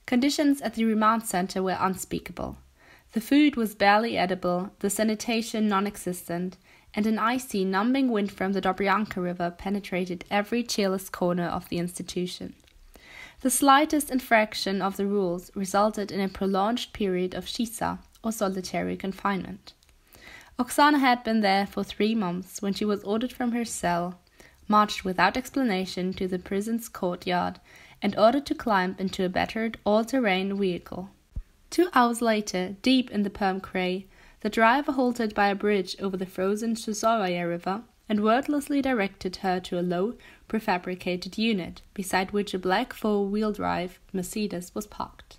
Conditions at the remand center were unspeakable. The food was barely edible, the sanitation non-existent, and an icy, numbing wind from the Dobryanka River penetrated every cheerless corner of the institution. The slightest infraction of the rules resulted in a prolonged period of shisa, or solitary confinement. Oksana had been there for 3 months when she was ordered from her cell, marched without explanation to the prison's courtyard, and ordered to climb into a battered all-terrain vehicle. 2 hours later, deep in the Perm Cray, the driver halted by a bridge over the frozen Susoraya River and wordlessly directed her to a low, prefabricated unit, beside which a black 4-wheel-drive Mercedes was parked.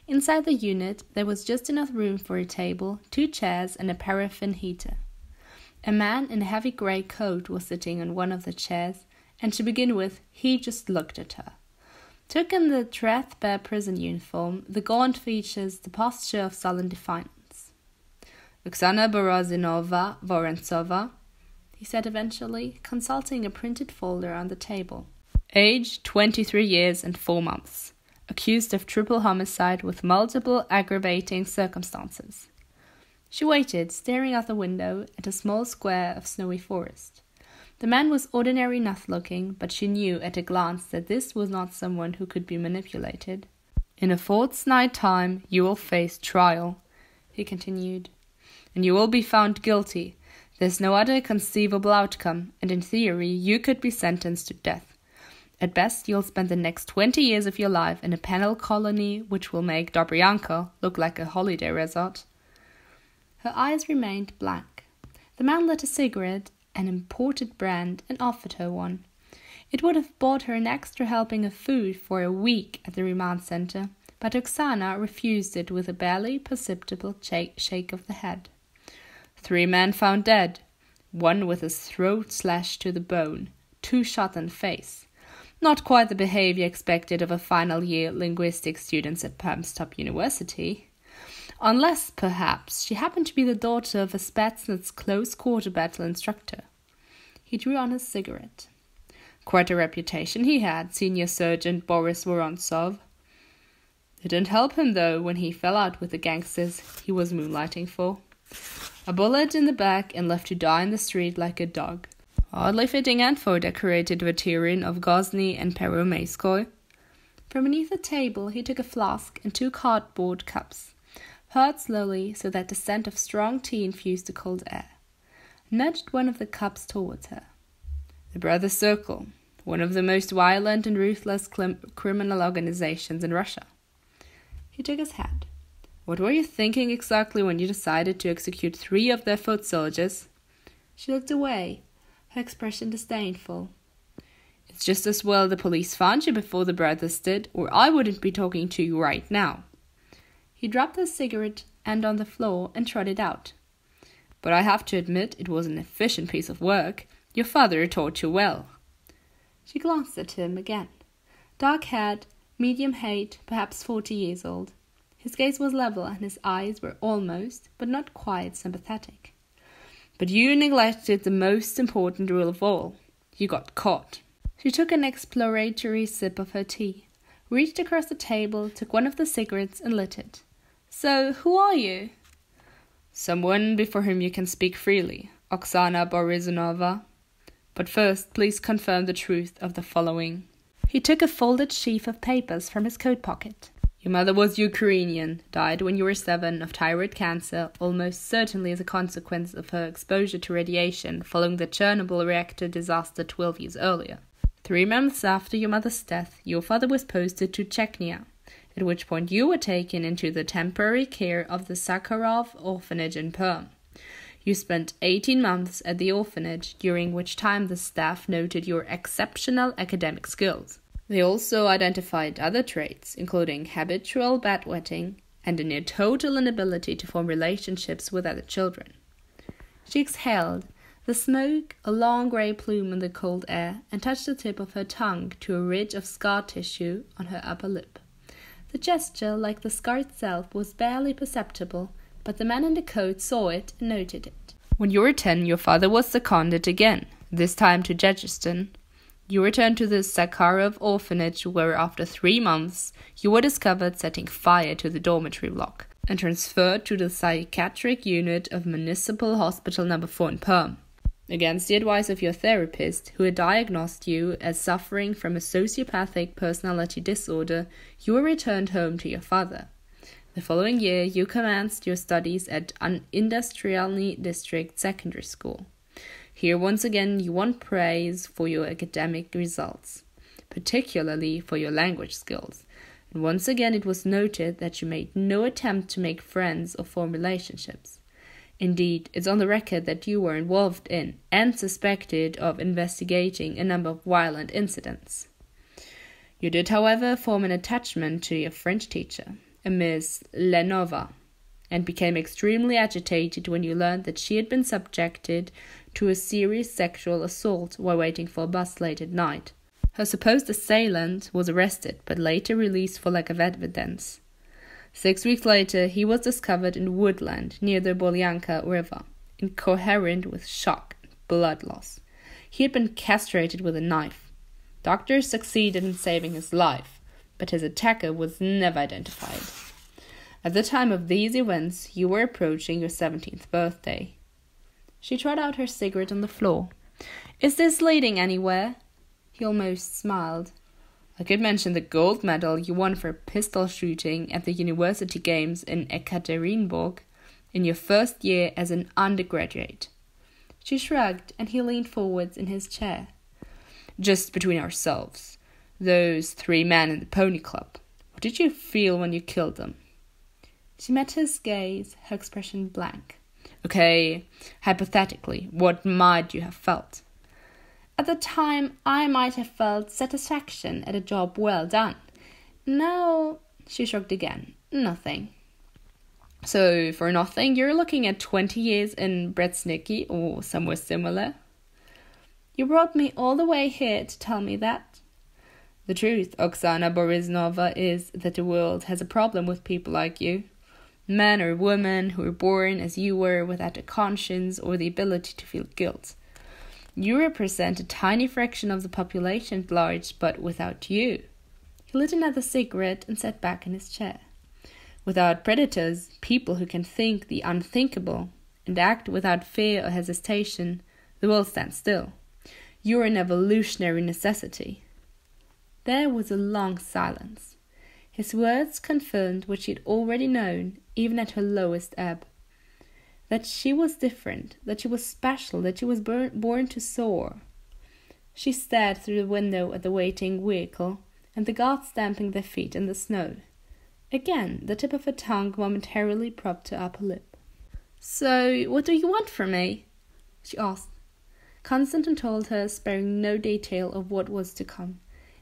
Inside the unit, there was just enough room for a table, 2 chairs, and a paraffin heater. A man in a heavy grey coat was sitting on one of the chairs, and to begin with, he just looked at her. Took in the threadbare prison uniform, the gaunt features, the posture of sullen defiance. "Oksana Borozinova Vorontsova," he said eventually, consulting a printed folder on the table. "Age 23 years and 4 months. Accused of triple homicide with multiple aggravating circumstances." She waited, staring out the window at a small square of snowy forest. The man was ordinary enough-looking, but she knew at a glance that this was not someone who could be manipulated. "In a fortnight's time you will face trial," he continued, "and you will be found guilty. There's no other conceivable outcome, and in theory you could be sentenced to death. At best, you'll spend the next 20 years of your life in a penal colony which will make Dobryanka look like a holiday resort." Her eyes remained blank. The man lit a cigarette, an imported brand, and offered her one. It would have bought her an extra helping of food for a week at the remand center, but Oksana refused it with a barely perceptible shake of the head. 3 men found dead, 1 with his throat slashed to the bone, 2 shot in the face. Not quite the behavior expected of a final-year linguistics student at Palmstop University. Unless, perhaps, she happened to be the daughter of a Spetsnaz close-quarter battle instructor. He drew on his cigarette. Quite a reputation he had, Senior Sergeant Boris Vorontsov. It didn't help him, though, when he fell out with the gangsters he was moonlighting for. A bullet in the back and left to die in the street like a dog. Hardly fitting end for a decorated veteran of Grozny and Peromeyskoy. From beneath the table he took a flask and 2 cardboard cups, poured slowly so that the scent of strong tea infused the cold air, nudged one of the cups towards her. The Brothers' Circle, one of the most violent and ruthless criminal organizations in Russia. He took his hat. "What were you thinking exactly when you decided to execute 3 of their foot soldiers?" She looked away, her expression disdainful. "It's just as well the police found you before the brothers did, or I wouldn't be talking to you right now." He dropped his cigarette end on the floor and trotted out. "But I have to admit it was an efficient piece of work. Your father taught you well." She glanced at him again. Dark-haired, medium height, perhaps 40 years old. His gaze was level and his eyes were almost, but not quite, sympathetic. "But you neglected the most important rule of all. You got caught." She took an exploratory sip of her tea, reached across the table, took one of the cigarettes and lit it. "So, who are you?" "Someone before whom you can speak freely, Oksana Borisunova. But first, please confirm the truth of the following." He took a folded sheaf of papers from his coat pocket. "Your mother was Ukrainian, died when you were 7 of thyroid cancer, almost certainly as a consequence of her exposure to radiation following the Chernobyl reactor disaster 12 years earlier. 3 months after your mother's death, your father was posted to Chechnya, at which point you were taken into the temporary care of the Sakharov Orphanage in Perm. You spent 18 months at the orphanage, during which time the staff noted your exceptional academic skills. They also identified other traits, including habitual bedwetting and a near total inability to form relationships with other children." She exhaled, the smoke a long grey plume in the cold air, and touched the tip of her tongue to a ridge of scar tissue on her upper lip. The gesture, like the scar itself, was barely perceptible, but the man in the coat saw it and noted it. "When you were 10, your father was seconded again, this time to Dagestan. You returned to the Sakharov Orphanage, where after 3 months you were discovered setting fire to the dormitory block and transferred to the psychiatric unit of Municipal Hospital No. 4 in Perm. Against the advice of your therapist, who had diagnosed you as suffering from a sociopathic personality disorder, you were returned home to your father. The following year, you commenced your studies at an Industrialny District Secondary School. Here, once again, you won praise for your academic results, particularly for your language skills. And once again, it was noted that you made no attempt to make friends or form relationships. Indeed, it's on the record that you were involved in and suspected of investigating a number of violent incidents. You did, however, form an attachment to your French teacher, a Miss Lenova, and became extremely agitated when you learned that she had been subjected to a serious sexual assault while waiting for a bus late at night. Her supposed assailant was arrested, but later released for lack of evidence. 6 weeks later, he was discovered in woodland near the Bolyanka River, incoherent with shock and blood loss. He had been castrated with a knife. Doctors succeeded in saving his life, but his attacker was never identified. At the time of these events, you were approaching your 17th birthday. She tried out her cigarette on the floor. Is this leading anywhere? He almost smiled. I could mention the gold medal you won for pistol shooting at the university games in Ekaterinburg in your first year as an undergraduate. She shrugged, and he leaned forwards in his chair. Just between ourselves, those 3 men in the pony club, what did you feel when you killed them? She met his gaze, her expression blank. Okay, hypothetically, what might you have felt? At the time, I might have felt satisfaction at a job well done. No, she shrugged again. Nothing. So, for nothing, you're looking at 20 years in Bretsniki or somewhere similar? You brought me all the way here to tell me that? The truth, Oksana Borisnova, is that the world has a problem with people like you. Men or women who were born as you were without a conscience or the ability to feel guilt. You represent a tiny fraction of the population at large, but without you. He lit another cigarette and sat back in his chair. Without predators, people who can think the unthinkable and act without fear or hesitation, the world stands still. You're an evolutionary necessity. There was a long silence. His words confirmed what she had already known, even at her lowest ebb. That she was different, that she was special, that she was born to soar. She stared through the window at the waiting vehicle and the guards stamping their feet in the snow. Again, the tip of her tongue momentarily propped her upper lip. So, what do you want from me? She asked. Konstantin told her, sparing no detail of what was to come.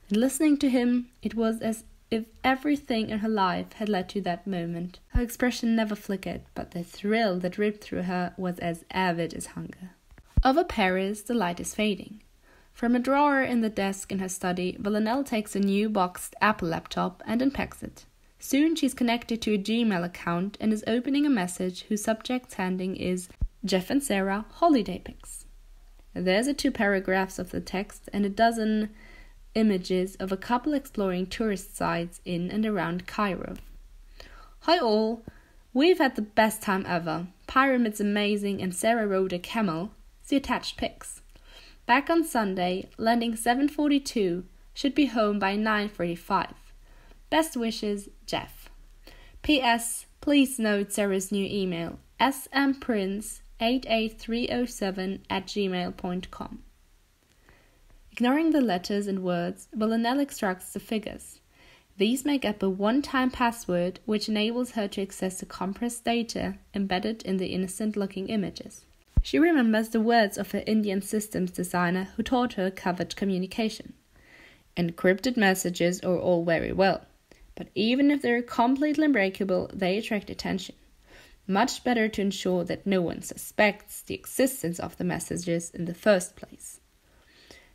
And listening to him, it was as if everything in her life had led to that moment. Her expression never flickered, but the thrill that ripped through her was as avid as hunger. Over Paris, the light is fading. From a drawer in the desk in her study, Villanelle takes a new boxed Apple laptop and unpacks it. Soon she's connected to a Gmail account and is opening a message whose subject heading is Jeff and Sarah Holiday Pics. There's 2 paragraphs of the text and a dozen images of a couple exploring tourist sites in and around Cairo. Hi all, we've had the best time ever. Pyramid's amazing and Sarah rode a camel. See attached pics. Back on Sunday, landing 7:42, should be home by 9:45. Best wishes, Jeff. P.S. Please note Sarah's new email, smprince88307@gmail.com. Ignoring the letters and words, Villanelle extracts the figures. These make up a one-time password which enables her to access the compressed data embedded in the innocent-looking images. She remembers the words of her Indian systems designer who taught her covert communication. Encrypted messages are all very well, but even if they're completely unbreakable, they attract attention. Much better to ensure that no one suspects the existence of the messages in the first place.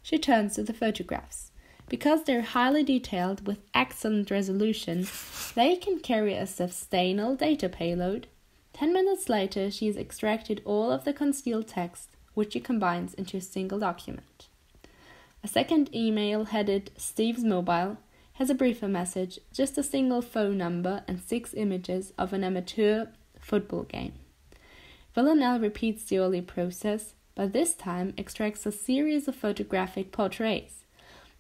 She turns to the photographs. Because they're highly detailed with excellent resolution, they can carry a sustainable data payload. 10 minutes later, she has extracted all of the concealed text, which she combines into a single document. A second email headed Steve's Mobile has a briefer message, just a single phone number and 6 images of an amateur football game. Villanelle repeats the early process, but this time extracts a series of photographic portraits.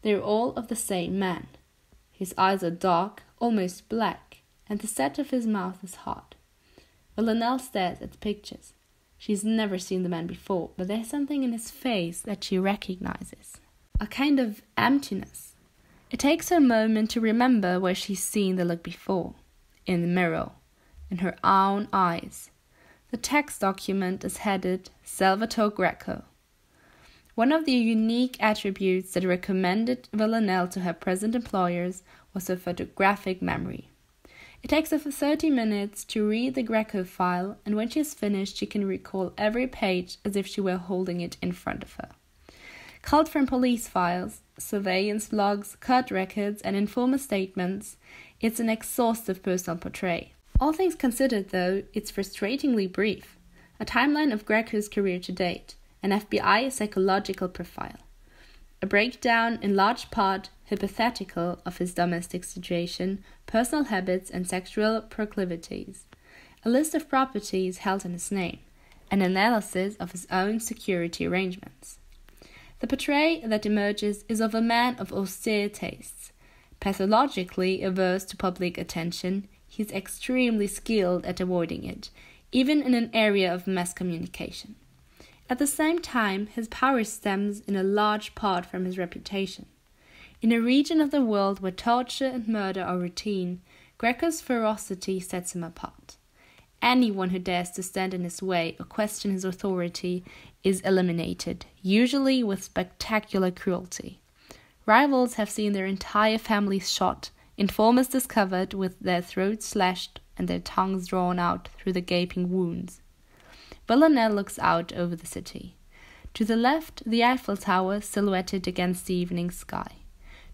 They're all of the same man. His eyes are dark, almost black, and the set of his mouth is hard. Villanelle stares at the pictures. She's never seen the man before, but there's something in his face that she recognizes. A kind of emptiness. It takes her a moment to remember where she's seen the look before. In the mirror. In her own eyes. The text document is headed Salvatore Greco. One of the unique attributes that recommended Villanelle to her present employers was her photographic memory. It takes her 30 minutes to read the Greco file, and when she is finished, she can recall every page as if she were holding it in front of her. Culled from police files, surveillance logs, court records, and informer statements, it's an exhaustive personal portrait. All things considered, though, it's frustratingly brief. A timeline of Greco's career to date, an FBI psychological profile. A breakdown, in large part hypothetical, of his domestic situation, personal habits, and sexual proclivities. A list of properties held in his name. An analysis of his own security arrangements. The portrait that emerges is of a man of austere tastes. Pathologically averse to public attention, he is extremely skilled at avoiding it, even in an area of mass communication. At the same time, his power stems in a large part from his reputation. In a region of the world where torture and murder are routine, Greco's ferocity sets him apart. Anyone who dares to stand in his way or question his authority is eliminated, usually with spectacular cruelty. Rivals have seen their entire families shot, informers discovered with their throats slashed and their tongues drawn out through the gaping wounds. Villanelle looks out over the city. To the left, the Eiffel Tower silhouetted against the evening sky.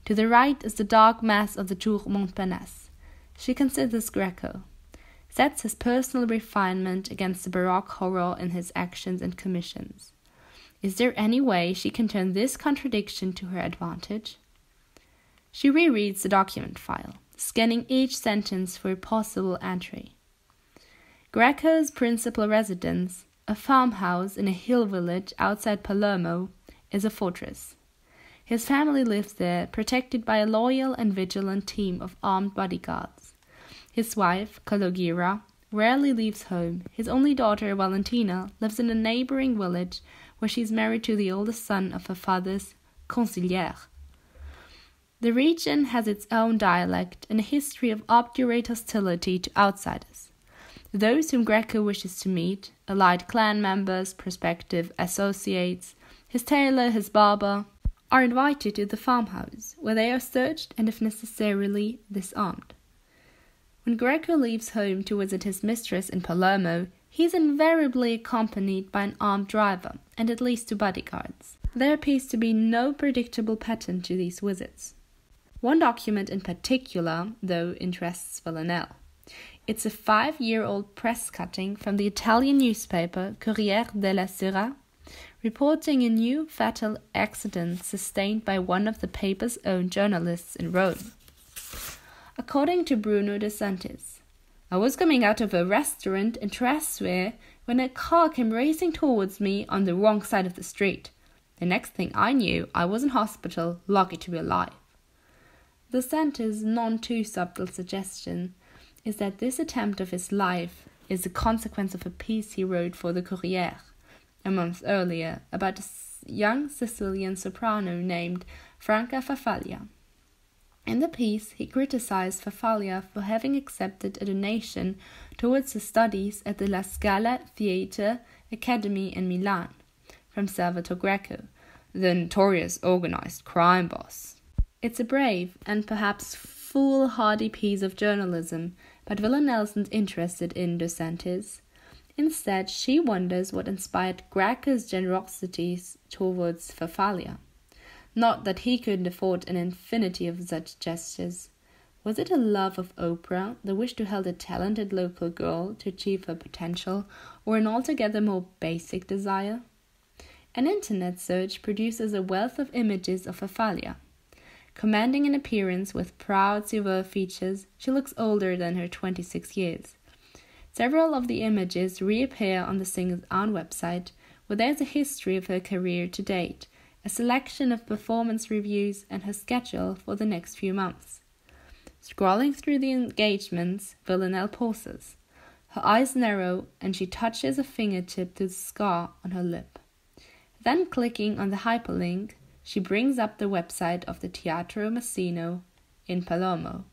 To the right is the dark mass of the Tour Montparnasse. She considers Greco, sets his personal refinement against the Baroque horror in his actions and commissions. Is there any way she can turn this contradiction to her advantage? She rereads the document file, scanning each sentence for a possible entry. Greco's principal residence, a farmhouse in a hill village outside Palermo, is a fortress. His family lives there, protected by a loyal and vigilant team of armed bodyguards. His wife, Calogera, rarely leaves home. His only daughter, Valentina, lives in a neighboring village where she is married to the oldest son of her father's consigliere. The region has its own dialect and a history of obdurate hostility to outsiders. Those whom Greco wishes to meet, allied clan members, prospective associates, his tailor, his barber, are invited to the farmhouse, where they are searched and, if necessarily, disarmed. When Greco leaves home to visit his mistress in Palermo, he is invariably accompanied by an armed driver and at least 2 bodyguards. There appears to be no predictable pattern to these visits. One document in particular, though, interests Villanelle. It's a 5-year-old press cutting from the Italian newspaper Corriere della Sera, reporting a new fatal accident sustained by one of the paper's own journalists in Rome. According to Bruno De Santis, I was coming out of a restaurant in Trastevere when a car came racing towards me on the wrong side of the street. The next thing I knew, I was in hospital, lucky to be alive. De Santis' non-too-subtle suggestion is that this attempt of his life is the consequence of a piece he wrote for the Corriere a month earlier about a young Sicilian soprano named Franca Farfaglia. In the piece, he criticized Farfaglia for having accepted a donation towards his studies at the La Scala Theatre Academy in Milan from Salvatore Greco, the notorious organized crime boss. It's a brave and perhaps foolhardy piece of journalism, but Villanelle isn't interested in De Santis. Instead, she wonders what inspired Greco's generosity towards Farfaglia. Not that he couldn't afford an infinity of such gestures. Was it a love of opera, the wish to help a talented local girl to achieve her potential, or an altogether more basic desire? An internet search produces a wealth of images of Athalia. Commanding an appearance with proud, severe features, she looks older than her 26 years. Several of the images reappear on the singer's own website, where there is a history of her career to date, a selection of performance reviews, and her schedule for the next few months. Scrolling through the engagements, Villanelle pauses. Her eyes narrow, and she touches a fingertip to the scar on her lip. Then, clicking on the hyperlink, she brings up the website of the Teatro Massino in Palermo.